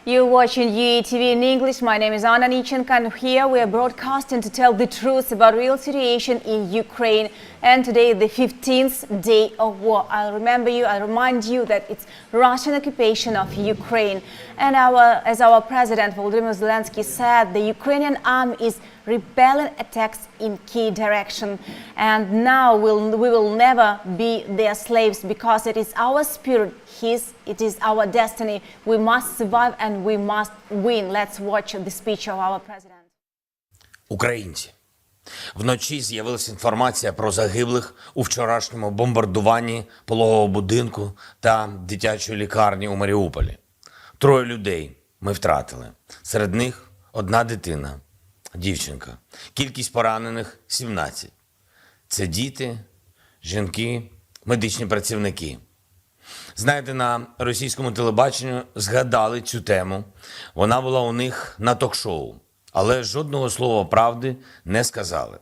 You're watching UATV in English. My name is Anna Nichenko, and here we are broadcasting to tell the truth about real situation in Ukraine. And today, the 15th day of war. I'll remind you that it's Russian occupation of Ukraine. And as our president Volodymyr Zelensky said, the Ukrainian army is repelling attacks in key direction. And now we will never be their slaves, because it is our spirit, it is our destiny. We must survive and we must win. Let's watch the speech of our president. Українці. Вночі з'явилася інформація про загиблих у вчорашньому бомбардуванні пологового будинку та дитячої лікарні у Маріуполі. 3 людей ми втратили. Серед них 1 дитина, дівчинка. Кількість поранених – 17. Це діти, жінки, медичні працівники. Знаєте, на російському телебаченні згадали цю тему. Вона була у них на ток-шоу. Але жодного слова правди не сказали.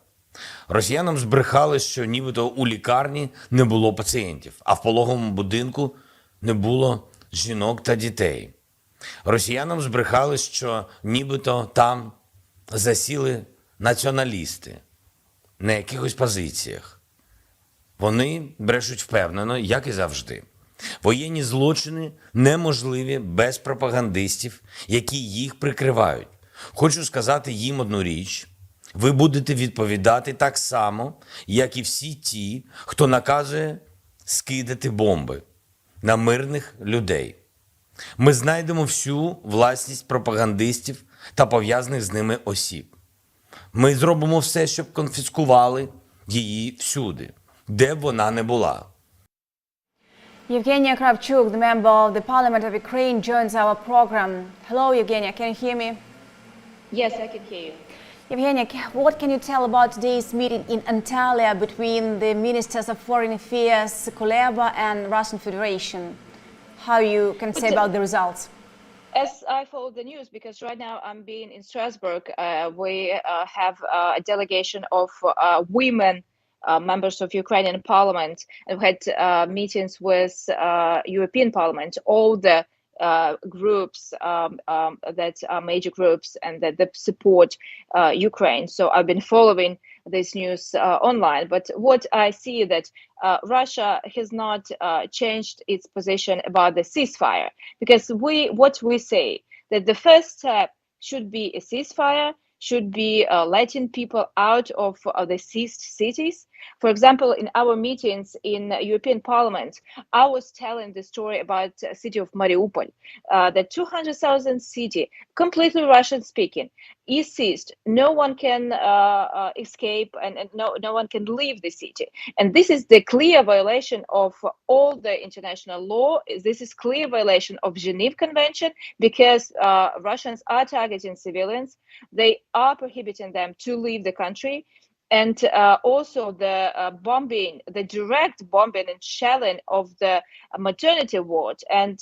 Росіянам збрехали, що нібито у лікарні не було пацієнтів, а в пологовому будинку не було жінок та дітей. Росіянам збрехали, що нібито там засіли націоналісти на якихось позиціях. Вони брешуть впевнено, як і завжди. Воєнні злочини неможливі без пропагандистів, які їх прикривають. Хочу сказати їм одну річ. Ви будете відповідати так само, як і всі ті, хто наказує скидати бомби на мирних людей. Ми знайдемо всю власність пропагандистів та пов'язаних з ними осіб. Ми зробимо все, щоб конфіскували її всюди, де б вона не була. Evgenia Kravchuk, the member of the Parliament of Ukraine, joins our program. Hello, Evgenia, can you hear me? Yes, I can hear you. Evgenia, what can you tell about today's meeting in Antalya between the Ministers of Foreign Affairs, Kuleba, and Russian Federation? How you can say about the results? As I follow the news, because right now I'm being in Strasbourg, we have a delegation of women members of Ukrainian Parliament, and we had meetings with European Parliament, all the groups that are major groups and that support Ukraine. So I've been following this news online. But what I see that Russia has not changed its position about the ceasefire, because what we say that the first step should be a ceasefire, should be letting people out of the seized cities. For example, in our meetings in European Parliament, I was telling the story about the city of Mariupol, the 200,000 city, completely Russian speaking, is seized. No one can escape, and no one can leave the city. And this is the clear violation of all the international law. This is clear violation of Geneva Convention, because Russians are targeting civilians. They are prohibiting them to leave the country. And also the bombing, the direct bombing and shelling of the maternity ward and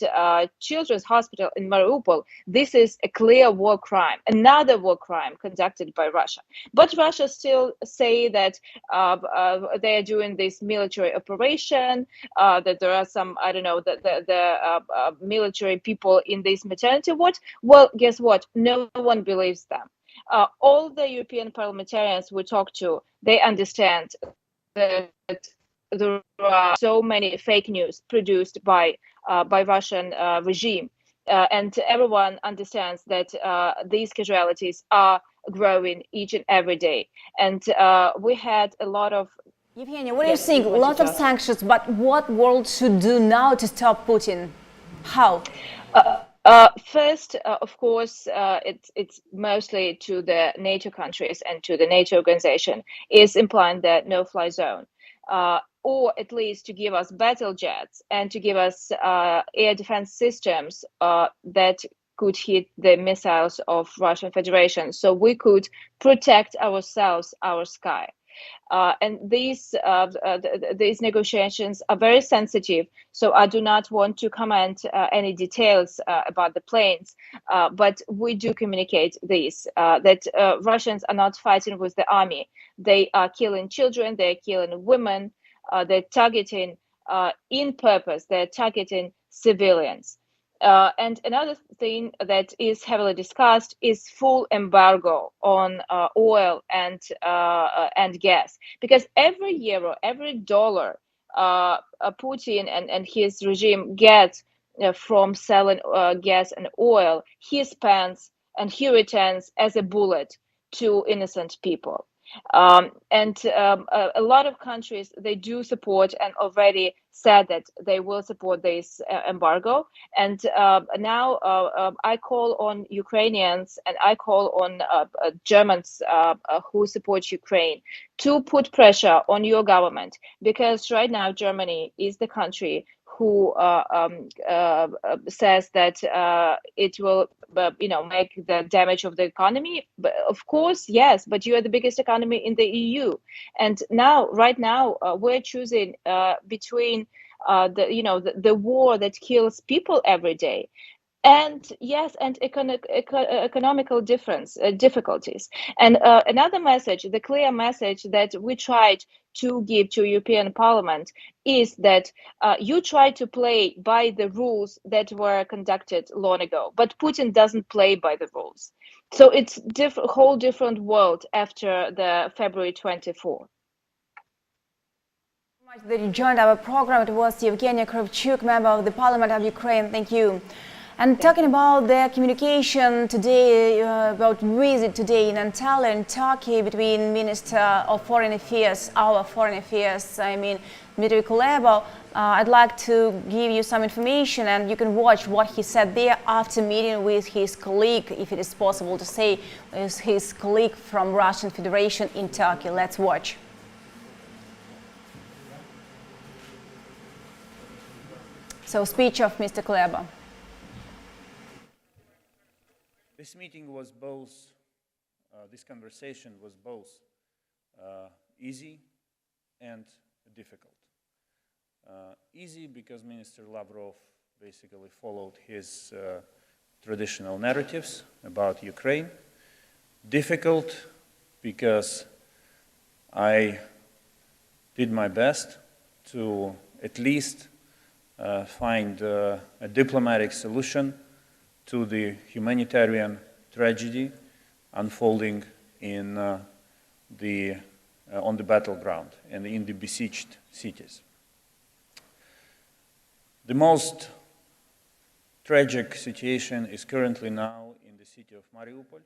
children's hospital in Mariupol. This is a clear war crime, another war crime conducted by Russia. But Russia still say that they are doing this military operation, that there are some, I don't know, the military people in this maternity ward. Well, guess what? No one believes them. All the European parliamentarians we talk to, they understand that there are so many fake news produced by Russian regime, and everyone understands that these casualties are growing each and every day. And we had a lot of. Evgenia, what do you think? Lots of sanctions, but what world should do now to stop Putin? How? First, of course, it's mostly to the NATO countries and to the NATO organization, is implying the no-fly zone, or at least to give us battle jets and to give us air defense systems that could hit the missiles of Russian Federation, so we could protect ourselves, our sky. And these negotiations are very sensitive, so I do not want to comment any details about the planes, but we do communicate this, that Russians are not fighting with the army. They are killing children, they're killing women, they're targeting in purpose, they're targeting civilians. And another thing that is heavily discussed is full embargo on oil and gas, because every euro, every dollar Putin and his regime gets from selling gas and oil, he spends and he returns as a bullet to innocent people. A lot of countries, they do support and already said that they will support this embargo. And now I call on Ukrainians and I call on Germans who support Ukraine to put pressure on your government, because right now Germany is the country who says that it will make the damage of the economy. But of course, yes, but you are the biggest economy in the EU, and now right now we're choosing between the war that kills people every day, and yes, and economical difficulties. And another message, the clear message that we tried to give to European Parliament, is that you try to play by the rules that were conducted long ago, but Putin doesn't play by the rules. So it's whole different world after the February 24th. That you joined our program. It was Yevgenia Kravchuk, member of the Parliament of Ukraine. Thank you. And talking about the communication today, about visit today in Antalya in Turkey between Minister of Foreign Affairs, our Foreign Affairs, Dmitry Kuleba, I'd like to give you some information, and you can watch what he said there after meeting with his colleague, if it is possible to say, with his colleague from Russian Federation in Turkey. Let's watch. So, speech of Mr. Kuleba. This meeting was both, this conversation was both easy and difficult. Easy because Minister Lavrov basically followed his traditional narratives about Ukraine. Difficult because I did my best to at least find a diplomatic solution to the humanitarian tragedy unfolding in on the battleground and in the besieged cities. The most tragic situation is currently now in the city of Mariupol.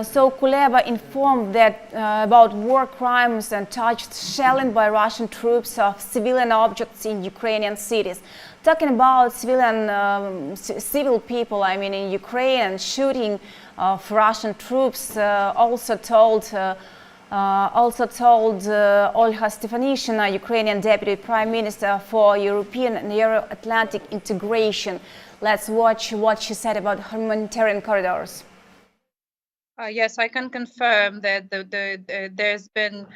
So Kuleba informed that about war crimes and touched shelling by Russian troops of civilian objects in Ukrainian cities. Talking about civil people, in Ukraine, and shooting of Russian troops, also told Olga Stefanishina, Ukrainian Deputy Prime Minister for European and Euro-Atlantic integration. Let's watch what she said about humanitarian corridors. Yes, I can confirm that there's been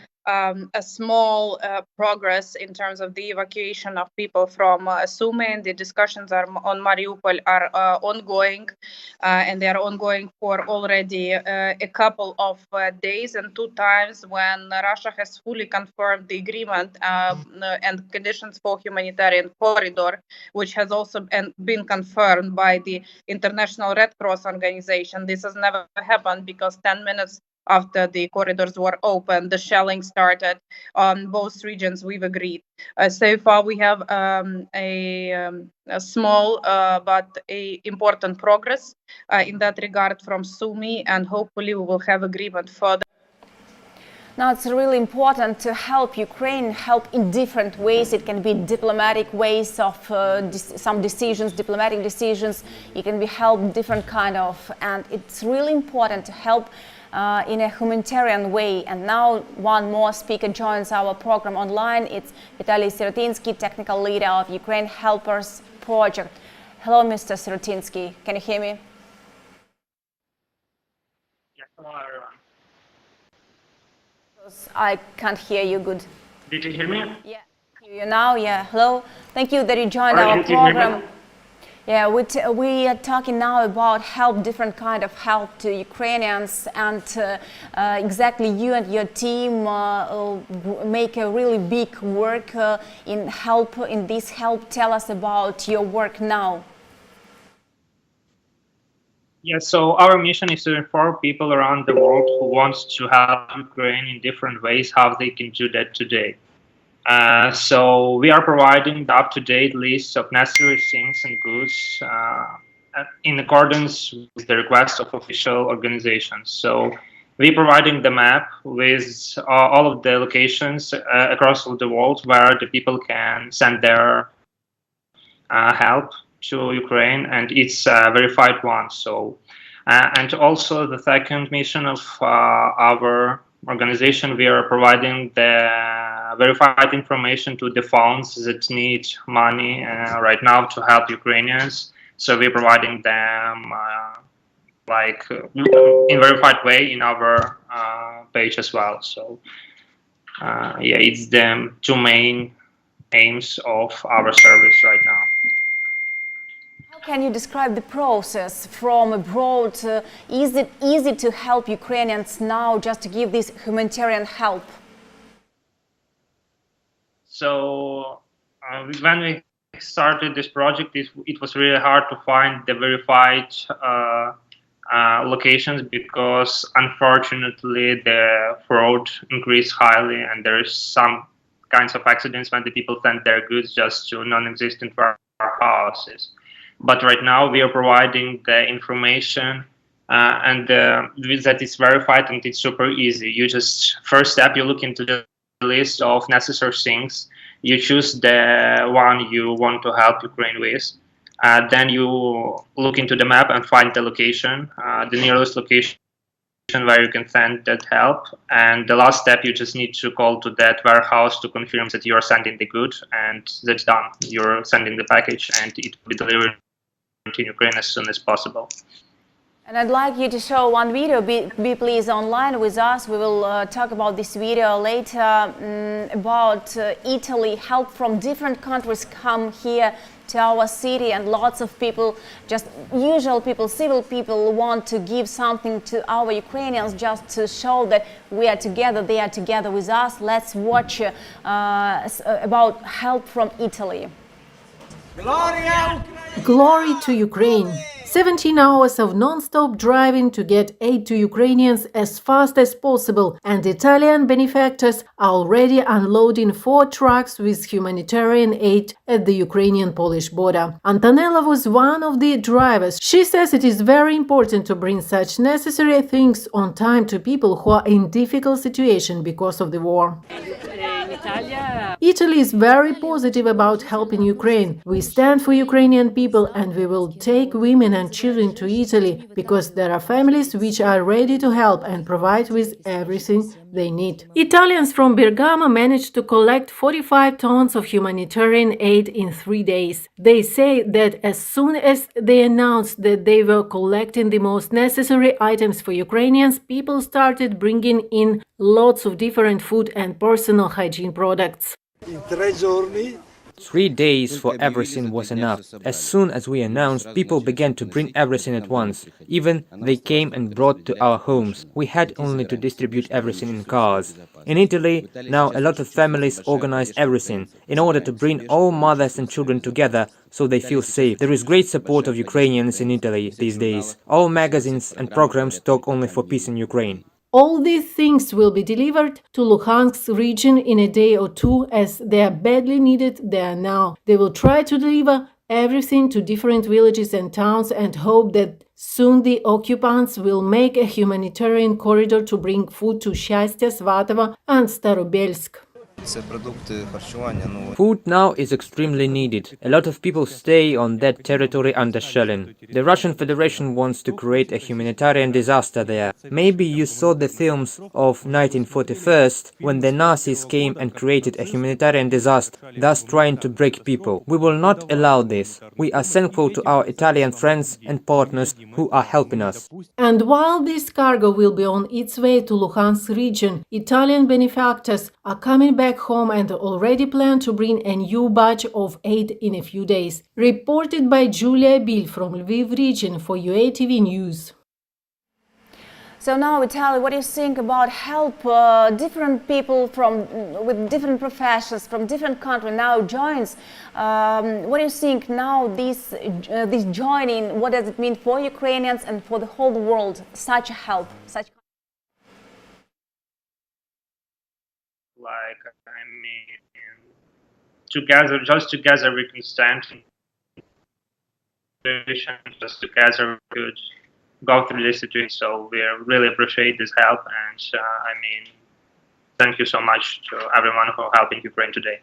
a small progress in terms of the evacuation of people from Sumy, and the discussions on Mariupol are ongoing, and they are ongoing for already a couple of days, and 2 times when Russia has fully confirmed the agreement and conditions for humanitarian corridor, which has also been confirmed by the International Red Cross organization. This has never happened because 10 minutes after the corridors were open, the shelling started on both regions. We've agreed. So far, we have a small but important progress in that regard from Sumy, and hopefully we will have agreement further. Now, it's really important to help Ukraine, help in different ways. It can be diplomatic ways of some decisions, diplomatic decisions. It can be help different kind of, and it's really important to help in a humanitarian way. And now one more speaker joins our program online. It's Vitaly Sirotinsky, technical leader of Ukraine Helpers Project. Hello, Mr. Sirotinsky. Can you hear me? Yes, hello everyone. I can't hear you good. Did you hear me? Yeah, hear you now. Yeah, hello. Thank you that you joined our program. Yeah, we are talking now about help, different kind of help to Ukrainians, and exactly you and your team make a really big work in this help. Tell us about your work now. Yeah, so our mission is to inform people around the world who want to help Ukraine in different ways how they can do that today. So we are providing the up-to-date list of necessary things and goods in accordance with the request of official organizations. So we're providing the map with all of the locations across the world where the people can send their help to Ukraine, and it's a verified one. So, and also the second mission of our organization, we are providing the verified information to the funds that need money right now to help Ukrainians. So we're providing them in verified way in our page as well. So yeah, it's the two main aims of our service right now. How can you describe the process from abroad? Is it easy to help Ukrainians now, just to give this humanitarian help? So when we started this project, it was really hard to find the verified locations, because unfortunately the fraud increased highly, and there is some kinds of accidents when the people send their goods just to non-existent warehouses. But right now we are providing the information and that is verified, and it's super easy. You just, first step, you look into the list of necessary things. You choose the one you want to help Ukraine with. Then you look into the map and find the location, the nearest location where you can send that help. And the last step, you just need to call to that warehouse to confirm that you're sending the good, and that's done. You're sending the package, and it will be delivered to Ukraine as soon as possible. And I'd like you to show one video. Be please online with us. We will talk about this video later about Italy. Help from different countries come here to our city, and lots of people, just usual people, civil people, want to give something to our Ukrainians just to show that we are together, they are together with us. Let's watch about help from Italy. Glory to Ukraine! 17 hours of non-stop driving to get aid to Ukrainians as fast as possible, and Italian benefactors are already unloading 4 trucks with humanitarian aid at the Ukrainian-Polish border. Antonella was one of the drivers. She says it is very important to bring such necessary things on time to people who are in difficult situation because of the war. Italy is very positive about helping Ukraine. We stand for Ukrainian people, and we will take women and children to Italy, because there are families which are ready to help and provide with everything they need. Italians from Bergamo managed to collect 45 tons of humanitarian aid in 3 days. They say that as soon as they announced that they were collecting the most necessary items for Ukrainians, people started bringing in lots of different food and personal hygiene products. 3 days for everything was enough. As soon as we announced, people began to bring everything at once. Even they came and brought to our homes. We had only to distribute everything in cars. In Italy, now a lot of families organize everything in order to bring all mothers and children together so they feel safe. There is great support of Ukrainians in Italy these days. All magazines and programs talk only for peace in Ukraine. All these things will be delivered to Luhansk region in a day or two, as they are badly needed there now. They will try to deliver everything to different villages and towns, and hope that soon the occupants will make a humanitarian corridor to bring food to Shastia, Svatovo and Starobelsk. Food now is extremely needed. A lot of people stay on that territory under shelling. The Russian Federation wants to create a humanitarian disaster there. Maybe you saw the films of 1941 when the Nazis came and created a humanitarian disaster, thus trying to break people. We will not allow this. We are thankful to our Italian friends and partners who are helping us. And while this cargo will be on its way to Luhansk region, Italian benefactors are coming back back home and already plan to bring a new batch of aid in a few days. Reported by Julia Bill from Lviv region for UATV News. So now, Vitaly, what do you think about help different people with different professions from different countries now joins? What do you think now this joining? What does it mean for Ukrainians and for the whole world? Such help, such. Like, I mean, together, just together we can stand. Just together we could go through this situation. So we really appreciate this help, and I mean, thank you so much to everyone who helping Ukraine today.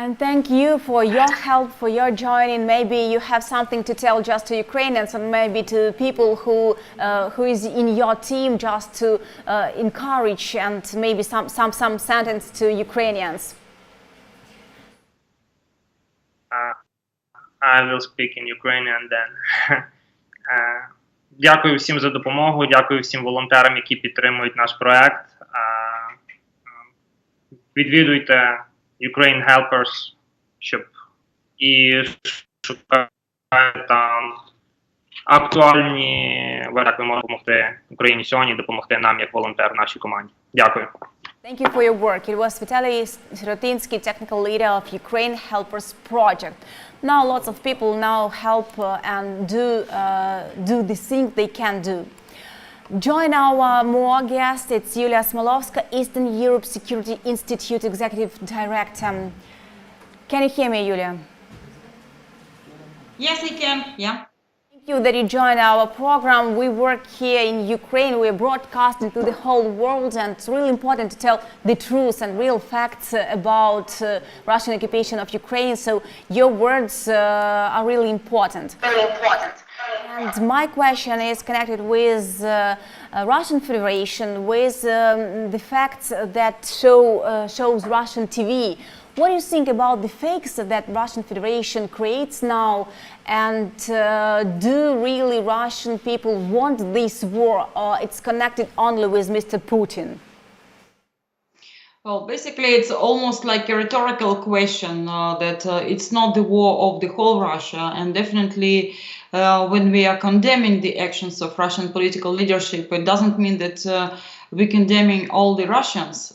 And thank you for your help, for your joining. Maybe you have something to tell just to Ukrainians, and maybe to people who is in your team, just to encourage, and maybe some sentence to Ukrainians. I will speak in Ukrainian then. Дякую всім за допомогу, дякую всім волонтерам, які підтримують наш проект. Відвідуйте Ukraine Helpers, щоб і шукайте там актуальні, як ви можете допомогти Україні сьогодні, допомогти нам як волонтер в нашій команді. Дякую. Thank you for your work. It was Vitaly Sirotinsky, technical leader of Ukraine Helpers Project. Now lots of people now help and do the things they can do. Join our more guest. It's Yulia Smolovska, Eastern Europe Security Institute Executive Director. Can you hear me, Yulia? Yes, I can. Yeah. Thank you that you joined our program. We work here in Ukraine. We're broadcasting to the whole world, and it's really important to tell the truth and real facts about Russian occupation of Ukraine. So your words are really important. Very important. And my question is connected with Russian Federation, with the facts that shows Russian TV. What do you think about the fakes that Russian Federation creates now, and do really Russian people want this war, or it's connected only with Mr. Putin? Well, basically, it's almost like a rhetorical question that it's not the war of the whole Russia, and definitely when we are condemning the actions of Russian political leadership, it doesn't mean that we're condemning all the Russians.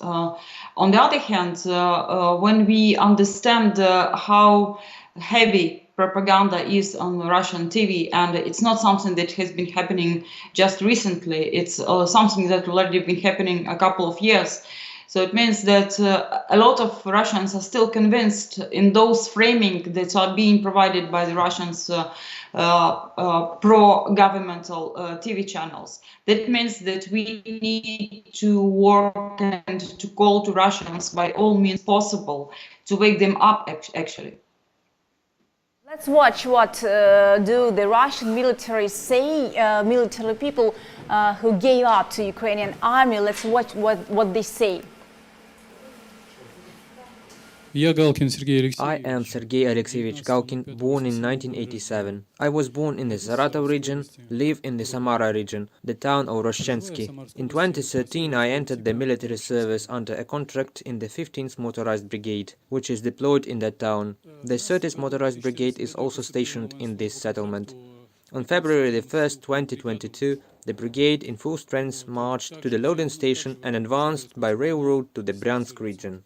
On the other hand, when we understand how heavy propaganda is on Russian TV, and it's not something that has been happening just recently, it's something that already been happening a couple of years. So it means that a lot of Russians are still convinced in those framing that are being provided by the Russians pro-governmental TV channels. That means that we need to work and to call to Russians by all means possible to wake them up, actually. Let's watch what do the Russian military say, military people who gave up to Ukrainian army. Let's watch what they say. I am Sergei Alexeyevich Galkin, born in 1987. I was born in the Saratov region, live in the Samara region, the town of Roshchensky. In 2013 I entered the military service under a contract in the 15th Motorized Brigade, which is deployed in that town. The 30th Motorized Brigade is also stationed in this settlement. On February the 1st, 2022, the brigade in full strength marched to the loading station and advanced by railroad to the Bryansk region.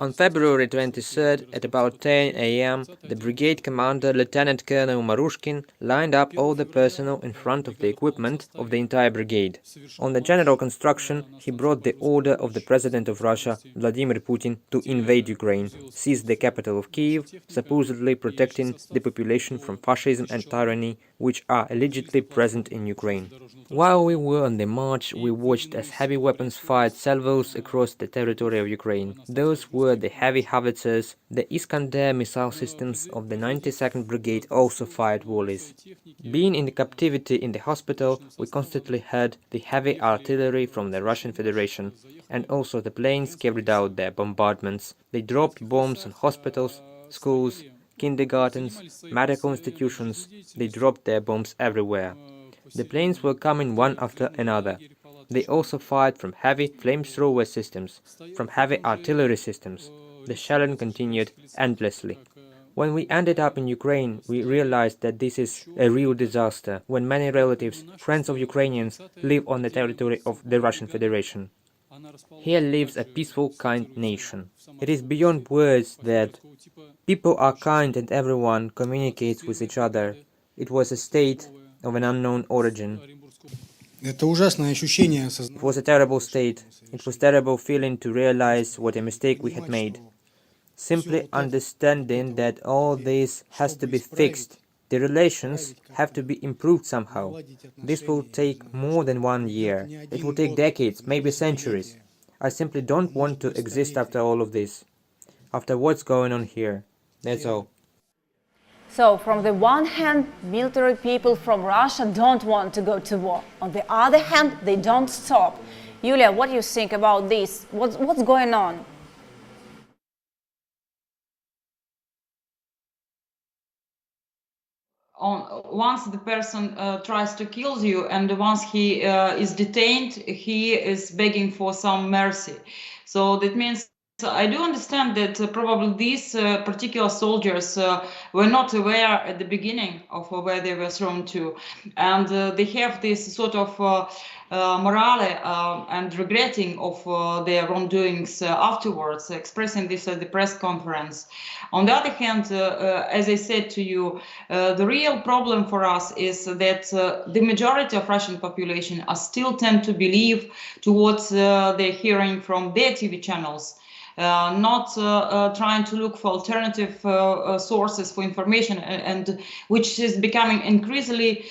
On February 23rd, at about 10 a.m., the brigade commander, Lieutenant Colonel Marushkin, lined up all the personnel in front of the equipment of the entire brigade. On the general construction, he brought the order of the President of Russia, Vladimir Putin, to invade Ukraine, seize the capital of Kiev, supposedly protecting the population from fascism and tyranny, which are allegedly present in Ukraine. While we were on the march, we watched as heavy weapons fired salvos across the territory of Ukraine. Those were the heavy howitzers. The Iskander missile systems of the 92nd Brigade also fired volleys. Being in captivity in the hospital, we constantly heard the heavy artillery from the Russian Federation, and also the planes carried out their bombardments. They dropped bombs on hospitals, schools, kindergartens, medical institutions. They dropped their bombs everywhere. The planes were coming one after another. They also fired from heavy flamethrower systems, from heavy artillery systems. The shelling continued endlessly. When we ended up in Ukraine, we realized that this is a real disaster when many relatives, friends of Ukrainians, live on the territory of the Russian Federation. Here lives a peaceful, kind nation. It is beyond words that people are kind and everyone communicates with each other. It was a state of an unknown origin. It was a terrible state. It was terrible feeling to realize what a mistake we had made. Simply understanding that all this has to be fixed. The relations have to be improved somehow. This will take more than 1 year. It will take decades, maybe centuries. I simply don't want to exist after all of this. After what's going on here. That's all. So, from the one hand, military people from Russia don't want to go to war. On the other hand, they don't stop. Yulia, what do you think about this? What's going on? Once the person tries to kill you and once he is detained, he is begging for some mercy. So that means I do understand that probably these particular soldiers were not aware at the beginning of where they were thrown to, and they have this sort of morale and regretting of their wrongdoings afterwards, expressing this at the press conference. On the other hand, as I said to you, the real problem for us is that the majority of Russian population are still tend to believe to what they're hearing from their TV channels. Not trying to look for alternative sources for information, and which is becoming increasingly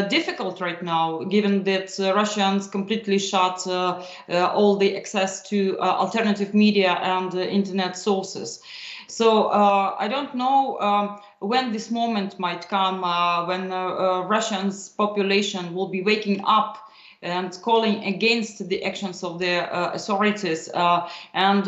difficult right now, given that Russians completely shut all the access to alternative media and internet sources. So I don't know when this moment might come, when Russia's population will be waking up and calling against the actions of the authorities. And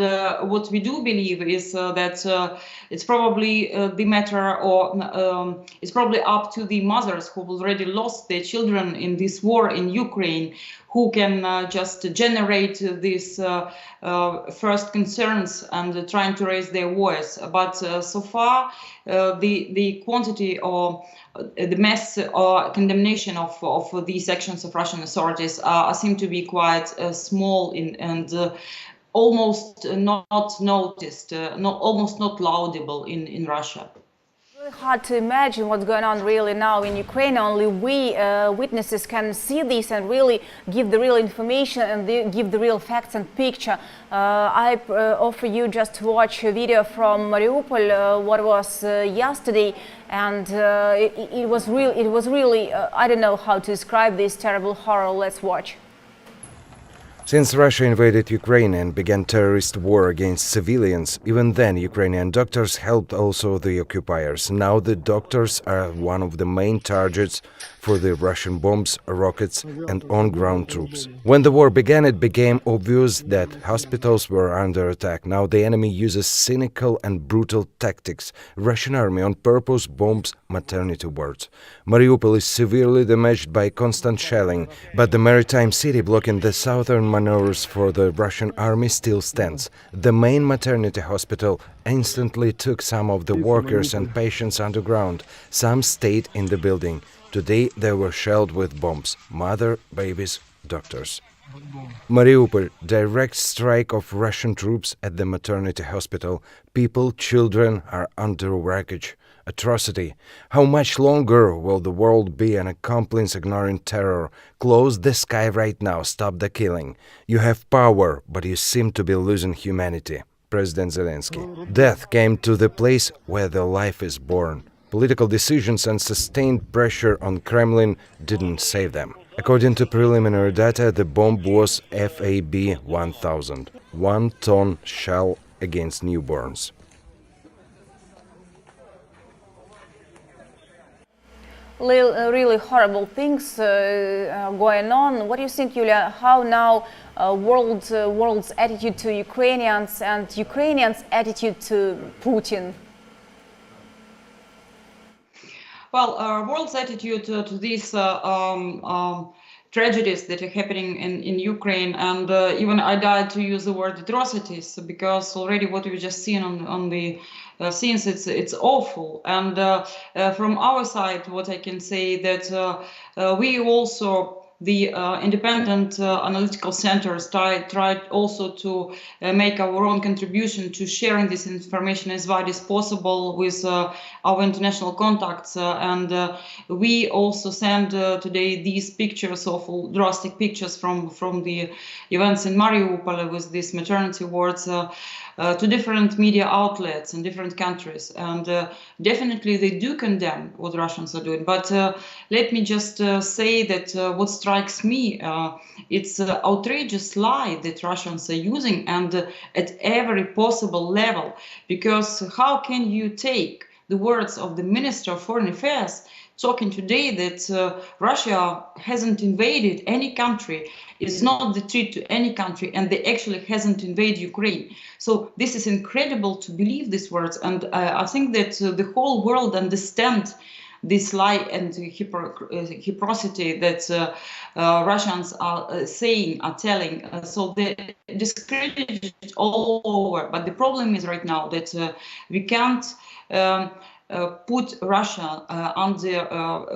what we do believe is that it's probably the matter, or it's probably up to the mothers who already lost their children in this war in Ukraine, who can just generate these first concerns and trying to raise their voice. But so far, the quantity or the mass condemnation of these actions of Russian authorities seem to be quite small and almost not noticed, almost not laudable in Russia. Really hard to imagine what's going on really now in Ukraine. Only we witnesses can see this and really give the real information and give the real facts and picture. I offer you just to watch a video from Mariupol, what was yesterday, and it was really I don't know how to describe this terrible horror. Let's watch. Since Russia invaded Ukraine and began terrorist war against civilians, even then Ukrainian doctors helped also the occupiers. Now the doctors are one of the main targets for the Russian bombs, rockets and on-ground troops. When the war began, it became obvious that hospitals were under attack. Now the enemy uses cynical and brutal tactics. Russian army on purpose bombs maternity wards. Mariupol is severely damaged by constant shelling, but the maritime city blocking the southern maneuvers for the Russian army still stands. The main maternity hospital instantly took some of the workers and patients underground. Some stayed in the building. Today they were shelled with bombs. Mother, babies, doctors. Mariupol, direct strike of Russian troops at the maternity hospital. People, children are under wreckage. Atrocity. How much longer will the world be an accomplice ignoring terror? Close the sky right now, stop the killing. You have power, but you seem to be losing humanity. President Zelensky. Death came to the place where the life is born. Political decisions and sustained pressure on Kremlin didn't save them. According to preliminary data, the bomb was FAB-1000, 1-ton shell against newborns. Really horrible things going on. What do you think, Yulia? How now world's attitude to Ukrainians and Ukrainians' attitude to Putin? Well, world's attitude to this tragedies that are happening in Ukraine, and even I died to use the word atrocities, because already what we've just seen on the scenes, it's awful. And from our side, what I can say that we also, the independent analytical centers, tried also to make our own contribution to sharing this information as wide as possible with our international contacts. And we also send today these pictures of drastic pictures from the events in Mariupol with these maternity wards to different media outlets in different countries. And definitely they do condemn what Russians are doing. But let me just say that what strikes me, it's an outrageous lie that Russians are using, and at every possible level. Because how can you take the words of the Minister of Foreign Affairs talking today that Russia hasn't invaded any country, is not the threat to any country, and they actually hasn't invaded Ukraine. So this is incredible to believe these words, and I think that the whole world understands this lie and hypocrisy that Russians are saying, are telling. So they discredit it all over. But the problem is right now that we can't put Russia under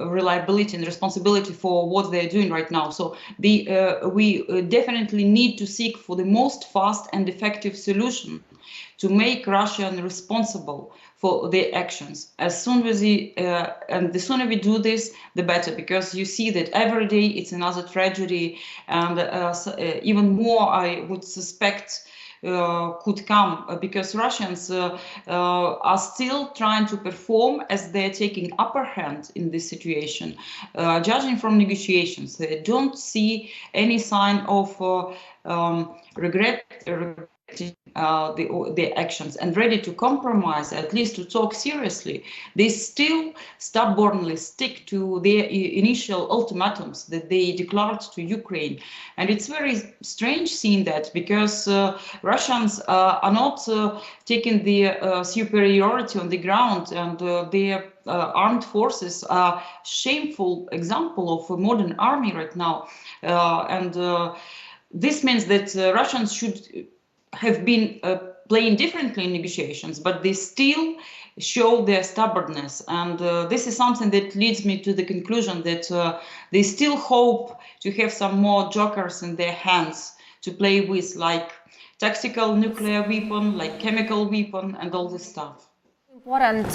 reliability and responsibility for what they're doing right now. So we definitely need to seek for the most fast and effective solution to make Russia responsible for their actions. As soon as and the sooner we do this, the better, because you see that every day it's another tragedy, and even more, I would suspect, could come because Russians are still trying to perform as they're taking upper hand in this situation. Judging from negotiations, they don't see any sign of regret their actions and ready to compromise, at least to talk seriously. They still stubbornly stick to their initial ultimatums that they declared to Ukraine. And it's very strange seeing that, because Russians are not taking the superiority on the ground, and their armed forces are shameful example of a modern army right now. This means that Russians should have been playing differently in negotiations, but they still show their stubbornness. And this is something that leads me to the conclusion that they still hope to have some more jokers in their hands to play with, like tactical nuclear weapon, like chemical weapon, and all this stuff. Important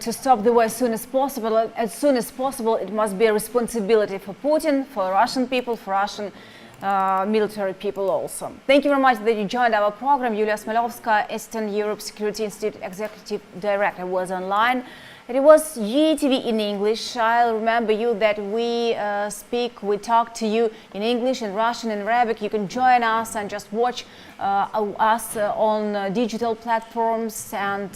to stop the war as soon as possible. As soon as possible, it must be a responsibility for Putin, for Russian people, for Russian military people also. Thank you very much that you joined our program. Yulia Smolovska, Eastern Europe Security Institute Executive Director, was online. It was UATV in English. I'll remember you that we talk to you in English, in Russian, in Arabic. You can join us and just watch us on digital platforms. And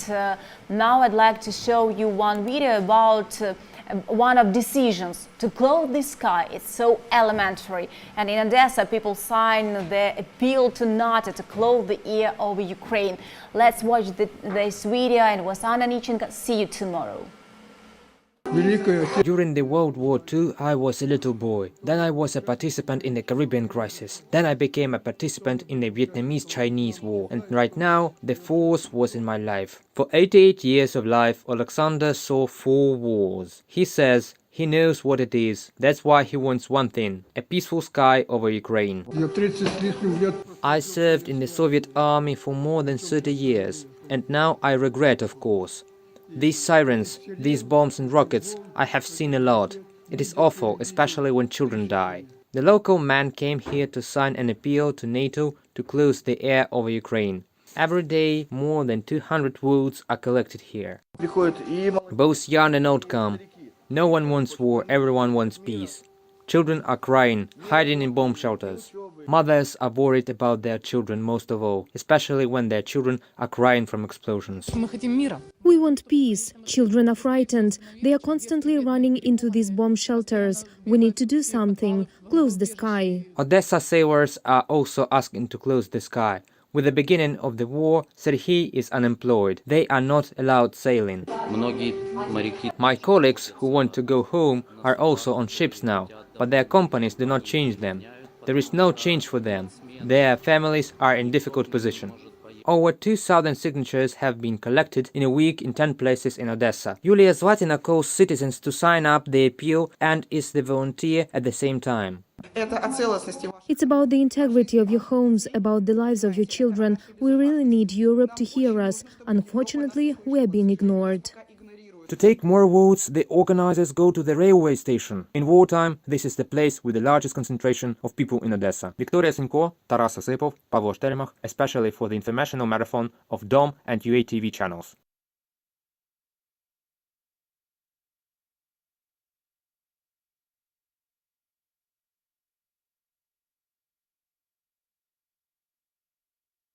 now I'd like to show you one video about one of decisions to close the sky. It's so elementary. And in Odessa, people signed the appeal to NATO to close the air over Ukraine. Let's watch this video. And it was Anna Nichenko. See you tomorrow. During the World War II, I was a little boy. Then I was a participant in the Caribbean crisis. Then I became a participant in the Vietnamese-Chinese War. And right now, the force was in my life. For 88 years of life, Alexander saw 4 wars. He says he knows what it is. That's why he wants one thing: a peaceful sky over Ukraine. I served in the Soviet army for more than 30 years. And now I regret, of course. These sirens, these bombs and rockets, I have seen a lot. It is awful, especially when children die. The local man came here to sign an appeal to NATO to close the air over Ukraine. Every day, more than 200 votes are collected here. Both young and old come. No one wants war, everyone wants peace. Children are crying, hiding in bomb shelters. Mothers are worried about their children most of all, especially when their children are crying from explosions. We want peace. Children are frightened. They are constantly running into these bomb shelters. We need to do something. Close the sky. Odessa sailors are also asking to close the sky. With the beginning of the war, Serhiy is unemployed. They are not allowed sailing. My colleagues who want to go home are also on ships now. but their companies do not change them. There is no change for them. Their families are in difficult position. Over 2,000 signatures have been collected in a week in 10 places in Odessa. Yulia Zlatina calls citizens to sign up the appeal and is the volunteer at the same time. It's about the integrity of your homes, about the lives of your children. We really need Europe to hear us. Unfortunately, we are being ignored. To take more votes, the organizers go to the railway station. In wartime, this is the place with the largest concentration of people in Odessa. Victoria Sinko, Taras Osipov, Pavlo Shteremach, especially for the informational marathon of DOM and UATV channels.